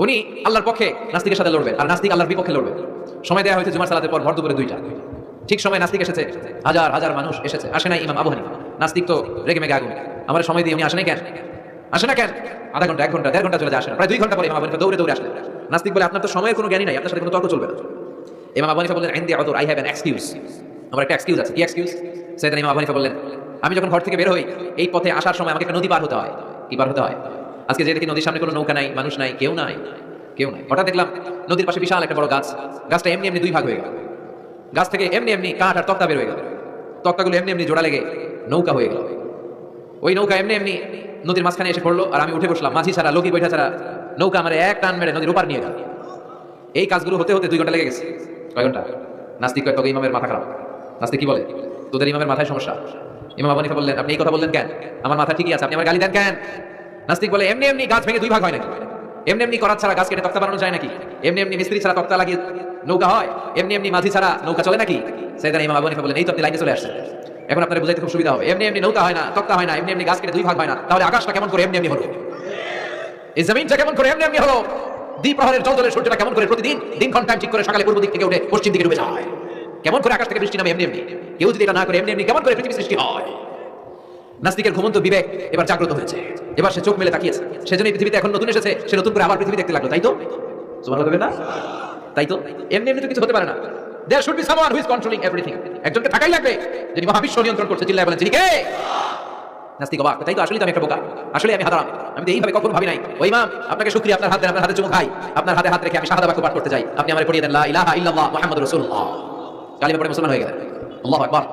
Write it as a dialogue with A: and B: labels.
A: উনি আল্লাহর পক্ষে নাস্তিকের সাথে লড়বেন আর নাস্তিক আল্লাহর বিপক্ষে লড়বে। সময় দেওয়া হয়েছে জুমার সালাতের পর ভর দুপুরে 2টা। ঠিক সময় নাস্তিক এসেছে, হাজার হাজার মানুষ এসেছে, আসে নাই ইমাম আবু হানিফা। নাস্তিক তো রেগে মেগে আগুন, আমার সময় দিয়ে উনি আসে নাই কেন, আসে না কেন? আধা ঘন্টা, 1 ঘন্টা, 1.5 ঘন্টা চলে যায়, আসে না। প্রায় 2 ঘন্টা পরে ইমাম আবু হানিফা দৌড়ে দৌড়ে আসলেন। নাস্তিক বলে, আপনার তো সময়ের কোনো জ্ঞানই নাই, আপনার সাথে কোনো তর্ক চলবে না। ইমাম আবু হানিফা বললেন, ইনদি আযর, আই হ্যাভ অ্যান এক্সকিউজ, আমার একটা এক্সকিউজ আছে। কি এক্সকিউজ? সেদিন ইমাম আবু হানিফা বললেন, আমি যখন ঘর থেকে বের হই, এই পথে আসার সময় আমাকে একটা নদী পার হতে হয়। কি পার হতে হয়? আজকে যে দেখি নদীর সামনে কোনো নৌকা নাই, মানুষ নাই, কেউ নাই, কেউ নাই। হঠাৎ দেখলাম নদীর পাশে বিশাল একটা বড় গাছ, গাছটা এমনি এমনি 2 ভাগ হয়ে গেল। গাছ থেকে এমনি এমনি কাঠ আর তক্তা বের হয়ে গেল, তক্তাগুলো এমনি এমনি জোড়া লেগে নৌকা হয়ে গেল। ওই নৌকা এমনি এমনি নদীর মাঝখানে এসে পড়লো, আর আমি উঠে বসলাম। মাঝি ছাড়া, লোকি বৈঠা ছাড়া নৌকা আমার এক টান মেরে নদীর ওপার নিয়ে গেল। এই কাজগুলো হতে হতে 2 ঘন্টা লেগে গেছে। কয় ঘন্টা? নাস্তিক কয়, তোকে ইমামের মাথা খারাপ। নাস্তিক কি বলে, তোদের ইমামের মাথায় সমস্যা। ইমাম আবু হানিফা বললেন, আপনি এই কথা বললেন কেন? আমার মাথা ঠিকই আছে, আপনি আমার গালি দেন কেন? নাস্তিক বলে, এমনি এমনি গাছ ভেঙে 2 ভাগ হয় নাকি? এমনি এমনি করাত ছাড়া গাছ কেটে তক্তা বানানো যায় নাকি? এমনি এমনি মিস্ত্রি ছাড়া তক্তা লাগিয়ে নৌকা হয়? এমনি এমনি মাঝি ছাড়া নৌকা চলে নাকি? সেদিন ইমাম আবু হানিফা বললেন, এই তো আপনি লাইনে চলে আসছেন, এখন আপনাদের বুঝাইতে খুব সুবিধা হবে। এমনি এমনি নৌকা হয় না, তক্তা হয় না, এমনি এমনি গাছ কেটে 2 ভাগ হয় না, তাহলে আকাশটা কেমন করে এমনি এমনি হলো? এই জমিনটা কেমন করে এমনি এমনি হলো? দ্বিপ্রহরের জলজলের সূর্যটা কেমন করে প্রতিদিন দিনক্ষণ টাইম ঠিক করে সকালে পূর্ব দিক থেকে উঠে পশ্চিম দিকে ডুবে যায়? কেমন করে আকাশ থেকে বৃষ্টি নামে এমনি এমনি? কেউ যদি এটা না করে এমনি এমনি, কেমন করে পৃথিবী সৃষ্টি হয়? নাস্তিকের ঘুমন্ত বিবেক এবার জাগ্রত হয়েছে, এবার সে চোখ মেলে তাকিয়েছে। সেজন্য পৃথিবীতে এখন নতুন এসেছে, সে নতুন করে আবার পৃথিবী দেখতে লাগলো। তাই তো সুবহানাল্লাহ হবে না? তাই তো এমনি এমনি তো কিছু হতে পারে না। There should be someone who is controlling everything. একজনকে থাকাই লাগবে যিনি মহাবিশ্ব নিয়ন্ত্রণ করছে। চিল্লায় বলেন, যিনি কে? নাস্তিক অবাক, তাই তো, আসলেই তো আমি একটা বোকা, আসলে আমি হারাম, আমি তো এইভাবে কখনো ভাবি নাই। ও ইমাম, আপনাকে শুকরিয়া, আপনার হাত দেন, আপনার হাতে চুমু খাই, আপনার হাতে হাত রেখে আমি শাহাদা বাক্য পাঠ করতে যাই, আপনি আমারে পড়িয়ে দেন লা ইলাহা ইল্লাল্লাহ মুহাম্মাদুর রাসূলুল্লাহ। কালিমা পড়ে মুসলমান হয়ে গেলেন। আল্লাহু আকবার।